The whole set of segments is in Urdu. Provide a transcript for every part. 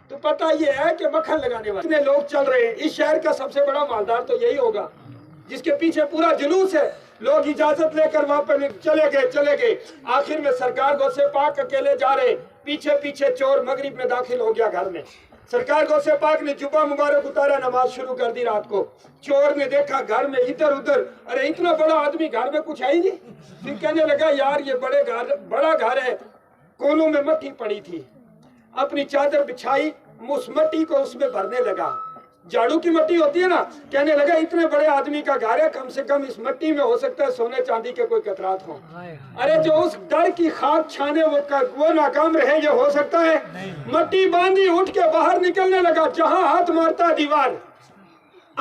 تو پتہ یہ ہے کہ مکھن لگانے والے اتنے لوگ چل رہے ہیں، اس شہر کا سب سے بڑا مالدار تو یہی ہوگا جس کے پیچھے پورا جلوس ہے۔ لوگ اجازت لے کر وہاں پر چلے گئے، آخر میں سرکار غوث پاک اکیلے جا رہے، پیچھے پیچھے چور مغرب میں داخل ہو گیا گھر میں۔ سرکار غوث پاک نے جبہ مبارک اتارا، نماز شروع کر دی رات کو۔ چور نے دیکھا گھر میں ادھر ادھر، ارے اتنا بڑا آدمی گھر میں کچھ ہے ہی نہیں۔ پھر کہنے لگا یار یہ بڑا گھر ہے، کونوں میں مٹی پڑی تھی، اپنی چادر بچھائی، اس مٹی کو اس میں بھرنے لگا، جھاڑو کی مٹی ہوتی ہے نا، کہنے لگا اتنے بڑے آدمی کا گھر ہے، کم سے کم اس مٹی میں ہو سکتا ہے سونے چاندی کے کوئی قطرات ہوں۔ ارے جو اس ڈر کی خاک چھانے وہ ناکام رہے، یہ ہو سکتا ہے؟ مٹی باندھی، اٹھ کے باہر نکلنے لگا، جہاں ہاتھ مارتا دیوار،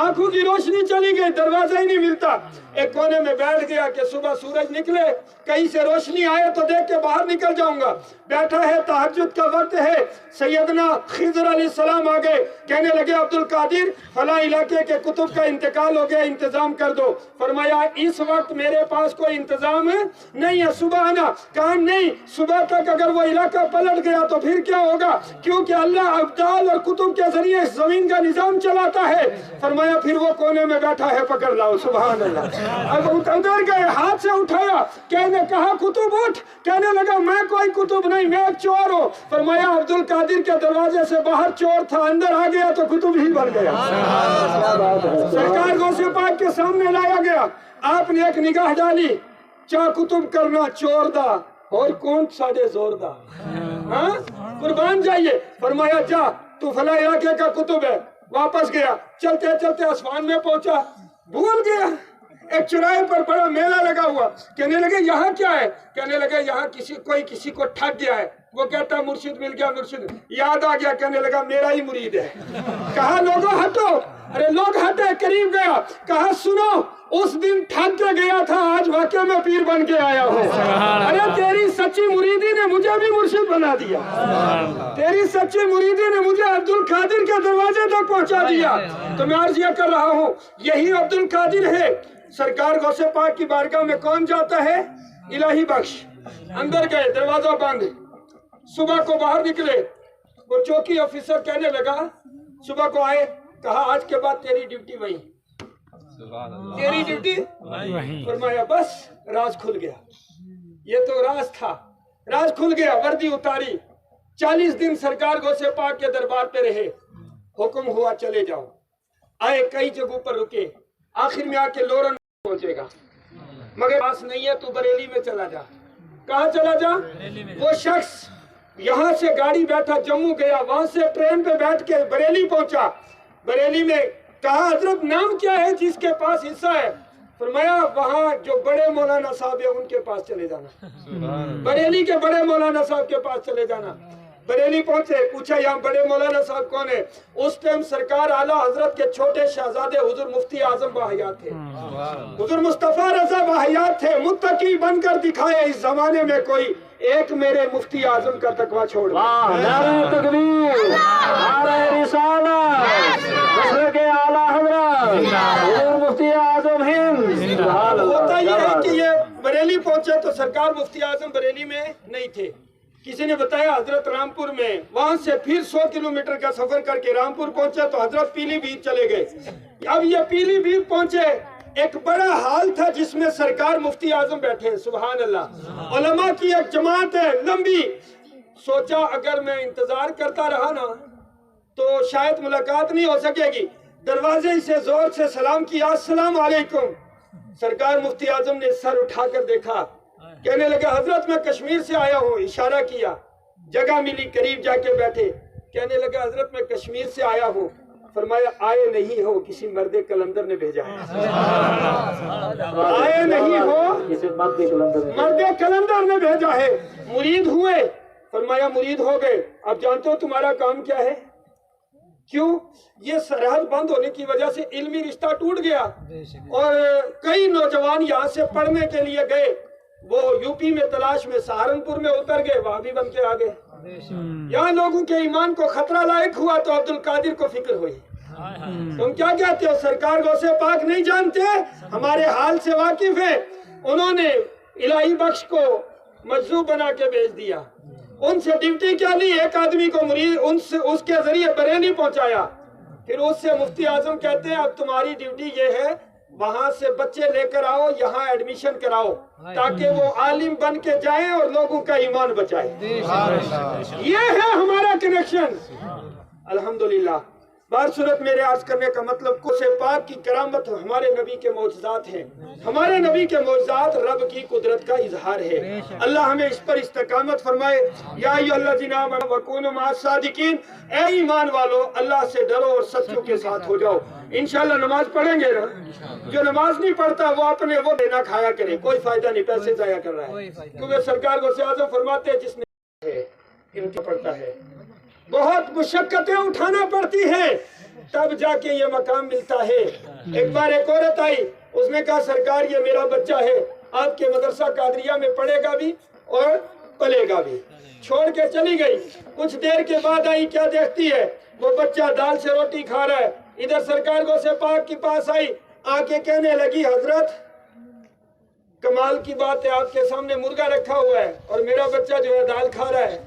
آنکھوں کی روشنی چلی گئی، دروازہ ہی نہیں ملتا۔ ایک کونے میں بیٹھ گیا کہ صبح سورج نکلے، کہیں سے روشنی آئے تو دیکھ کے باہر نکل جاؤں گا۔ بیٹھا ہے، تہجد کا وقت ہے، سیدنا خضر علیہ السلام آ گئے، کہنے لگے عبد القادر فلاں علاقے کے کتب کا انتقال ہو گیا، انتظام کر دو۔ فرمایا اس وقت میرے پاس کوئی انتظام نہیں ہے، صبح آنا۔ کہا نہیں، صبح تک اگر وہ علاقہ پلٹ گیا تو پھر کیا ہوگا، کیونکہ اللہ ابدال اور کتب کے ذریعے اس زمین کا نظام چلاتا ہے۔ فرمایا پھر وہ کونے میں بیٹھا ہے، پکڑ لاؤ۔ سبحان اللہ۔ اب ادھر گئے، ہاتھ سے اٹھایا، کہنے کہا کتب اٹھ، کہنے لگا میں کوئی کتب نہیں، میں ایک چور ہوں۔ فرمایا عبد القادر کے دروازے سے باہر چور تھا، اندر آ گیا تو کتب ہی بن گیا۔ سرکار غوث پاک کے سامنے لایا گیا، آپ نے ایک نگاہ ڈالی، چا کتب کرنا چور دا اور کون ساڑے زور دا، ہاں قربان جائیے۔ فرمایا جا تو فلاں علاقے کا کتب ہے۔ واپس گیا، چلتے چلتے آسمان میں پہنچا، بھول گیا۔ ایک چوراہے پر بڑا میلہ لگا ہوا، کہنے لگے یہاں کیا ہے، کہنے لگے یہاں کوئی کسی کو ٹھگ گیا ہے۔ وہ کہتا مرشد مل گیا، مرشد یاد آ گیا، کہنے لگا میرا ہی مرید ہے۔ کہا لوگوں ہٹو، ارے لوگ ہٹے، قریب گیا، کہا سنو اس دن ٹھگ کے گیا تھا، آج واقعہ میں پیر بن کے آیا ہوں۔ ارے تیری سچی مریدی نے مجھے بھی مرشد بنا دیا، تیری سچی مریدی نے مجھے عبد القادر کے دروازے تک پہنچا دیا۔ تو میں عرض یہ کر رہا ہوں، یہی عبد القادر ہے۔ سرکار غوث پاک کی بارگاہ میں کون جاتا ہے؟ الہی بخش۔ اندر گئے، دروازہ بند، صبح کو باہر نکلے، وہ چوکی آفیسر کہنے لگا، صبح کو آئے، کہا آج کے بعد تیری ڈیوٹی وہی، تیری ڈیوٹی وہی۔ فرمایا بس راز کھل گیا، یہ تو راز تھا، راز کھل گیا۔ وردی اتاری، 40 دن سرکار غوث پاک کے دربار پہ رہے، حکم ہوا چلے جاؤ۔ آئے، کئی جگہوں پر رکے، آخر میں آ کے لورن پہنچے گا، مگر پاس نہیں ہے تو بریلی میں چلا جا۔ کہاں چلا جا؟ وہ شخص یہاں سے گاڑی بیٹھا جموں گیا، وہاں سے ٹرین پہ بیٹھ کے بریلی پہنچا۔ بریلی میں کہا حضرت نام کیا ہے جس کے پاس حصہ ہے؟ فرمایا وہاں جو بڑے مولانا صاحب ہیں ان کے پاس چلے جانا، بریلی کے بڑے مولانا صاحب کے پاس چلے جانا۔ بریلی پہنچے، پوچھا یہاں بڑے مولانا صاحب کون ہے؟ اس ٹائم سرکار اعلیٰ حضرت کے چھوٹے شہزادے حضور مفتی اعظم باحیات تھے، حضور مصطفیٰ رضا باحیات تھے۔ متقی بن کر دکھائے اس زمانے میں کوئی ایک میرے مفتی اعظم کا تقویٰ چھوڑ دے۔ نعرہ تکبیر، نعرہ رسالت، مسلک اعلیٰ حضرت حضور مفتی اعظم ہند۔ ہوتا یہ ہے کہ یہ بریلی پہنچے تو سرکار مفتی اعظم بریلی میں نہیں تھے، کسی نے بتایا حضرت رامپور میں، وہاں سے پھر 100 کلومیٹر کا سفر کر کے رامپور پہنچے تو حضرت پیلی بھیت چلے گئے۔ اب یہ پیلی بھیت پہنچے، ایک بڑا ہال تھا جس میں سرکار مفتی اعظم بیٹھے ہیں، سبحان اللہ، علماء کی ایک جماعت ہے لمبی۔ سوچا اگر میں انتظار کرتا رہا نا تو شاید ملاقات نہیں ہو سکے گی۔ دروازے سے زور سے سلام کیا، السلام علیکم۔ سرکار مفتی اعظم نے سر اٹھا کر دیکھا، کہنے لگے حضرت میں کشمیر سے آیا ہوں، اشارہ کیا، جگہ ملی، قریب جا کے بیٹھے، کہنے لگے حضرت میں کشمیر سے آیا ہوں۔ فرمایا آئے نہیں ہو، کسی مرد کلندر نے بھیجا ہے، آئے نہیں ہو کسی مرد کلندر نے بھیجا ہے۔ مرید ہوئے؟ فرمایا مرید ہو گئے۔ اب جانتے ہو تمہارا کام کیا ہے؟ کیوں؟ یہ سرحد بند ہونے کی وجہ سے علمی رشتہ ٹوٹ گیا اور کئی نوجوان یہاں سے پڑھنے کے لیے گئے، وہ یوپی میں تلاش میں سہارنپور میں اتر گئے، وہاں بھی بن کے آگے۔ یہاں لوگوں کے ایمان کو خطرہ لاحق ہوا تو عبد القادر کو فکر ہوئی، تم کیا کہتے ہو؟ سرکار غوث پاک نہیں جانتے، ہمارے حال سے واقف ہیں۔ انہوں نے الہی بخش کو مجذوب بنا کے بھیج دیا، ان سے ڈیوٹی کیا لی؟ ایک آدمی کو مرید اس کے ذریعے بریلی پہنچایا، پھر اس سے مفتی اعظم کہتے ہیں اب تمہاری ڈیوٹی یہ ہے وہاں سے بچے لے کر آؤ، یہاں ایڈمیشن کراؤ تاکہ وہ عالم بن کے جائیں اور لوگوں کا ایمان بچائیں۔ یہ ہے ہمارا کنیکشن الحمدللہ۔ بار صورت میرے عرض کرنے کا مطلب قدس پاک کی کرامت ہمارے نبی کے معجزات ہیں، ہمارے نبی کے معجزات رب کی قدرت کا اظہار ہے۔ اللہ ہمیں اس پر استقامت فرمائے۔ یا ایھا الذین آمنوا وکونوا مع الصادقین، اے ایمان والو اللہ سے ڈرو اور سچوں کے ساتھ ہو جاؤ۔ انشاءاللہ نماز پڑھیں گے نا؟ جو نماز نہیں پڑھتا وہ اپنے وہ دینا کھایا کرے، کوئی فائدہ نہیں، پیسے ضائع کر رہا ہے۔ کیونکہ سرکار غوث اعظم فرماتے ہیں جس نے امتحان پڑتا ہے، بہت مشقتیں اٹھانا پڑتی ہیں تب جا کے یہ مقام ملتا ہے۔ ایک بار ایک عورت آئی، اس نے کہا سرکار یہ میرا بچہ ہے، آپ کے مدرسہ قادریہ میں پڑھے گا بھی اور پلے گا بھی۔ چھوڑ کے چلی گئی، کچھ دیر کے بعد آئی، کیا دیکھتی ہے وہ بچہ دال سے روٹی کھا رہا ہے۔ ادھر سرکار غوث پاک کے پاس آئی، آ کے کہنے لگی حضرت کمال کی بات ہے، آپ کے سامنے مرغا رکھا ہوا ہے اور میرا بچہ جو ہے دال کھا رہا ہے،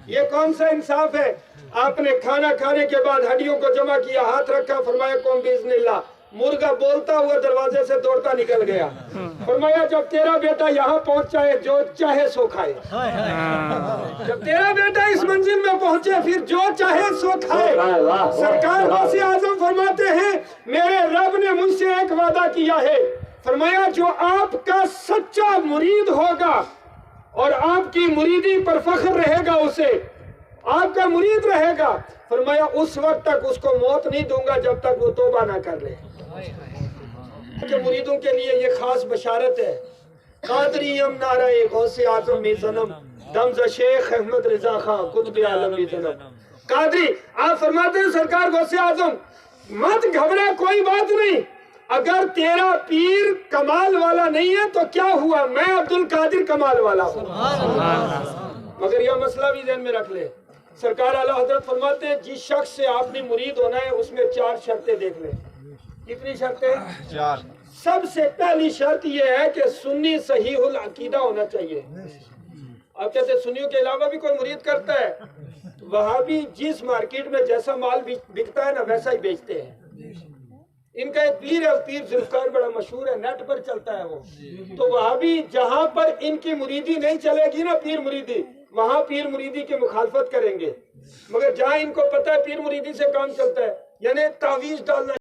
یہ کون سا انصاف ہے؟ آپ نے کھانا کھانے کے بعد ہڈیوں کو جمع کیا، ہاتھ رکھا، فرمایا قم باذن اللہ۔ مرغا بولتا ہوا دروازے سے دوڑتا نکل گیا۔ فرمایا جب تیرا بیٹا یہاں پہنچا ہے جو چاہے سو کھائے، جب تیرا بیٹا اس منزل میں پہنچے پھر جو چاہے سو کھائے۔ سرکار غوث اعظم فرماتے ہیں میرے رب نے مجھ سے ایک وعدہ کیا ہے، فرمایا جو آپ کا سچا مرید ہوگا اور آپ کی مریدی پر فخر رہے گا، اسے آپ کا مرید رہے گا، فرمایا اس وقت تک اس کو موت نہیں دوں گا جب تک وہ توبہ نہ کر لے۔ کہ مریدوں کے لیے یہ خاص بشارت ہے۔ قادریم نعرہ غوث اعظم میں ضنم، دمز شیخ احمد رضا خان قطب عالم میں ضنم۔ قادری آپ فرماتے ہیں سرکار غوث اعظم مت گھبرا، کوئی بات نہیں، اگر تیرا پیر کمال والا نہیں ہے تو کیا ہوا، میں عبد القادر کمال والا ہوں۔ مگر یہ مسئلہ بھی ذہن میں رکھ لے، سرکار اعلیٰ حضرت فرماتے ہیں جس شخص سے آپ نے مرید ہونا ہے اس میں 4 شرطیں دیکھ لیں۔ کتنی شرطیں؟ 4۔ سب سے پہلی شرط یہ ہے کہ سنی صحیح العقیدہ ہونا چاہیے۔ آپ کہتے ہیں سنیوں کے علاوہ بھی کوئی مرید کرتا ہے؟ وہاں بھی جس مارکیٹ میں جیسا مال بکتا ہے نا ویسا ہی بیچتے ہیں۔ ان کا ایک پیر ہے، پیر ذوالفقار بڑا مشہور ہے، نیٹ پر چلتا ہے وہ، تو وہاں بھی جہاں پر ان کی مریدی نہیں چلے گی نا پیر مریدی، وہاں پیر مریدی کی مخالفت کریں گے، مگر جہاں ان کو پتہ ہے پیر مریدی سے کام چلتا ہے، یعنی تعویذ ڈالنا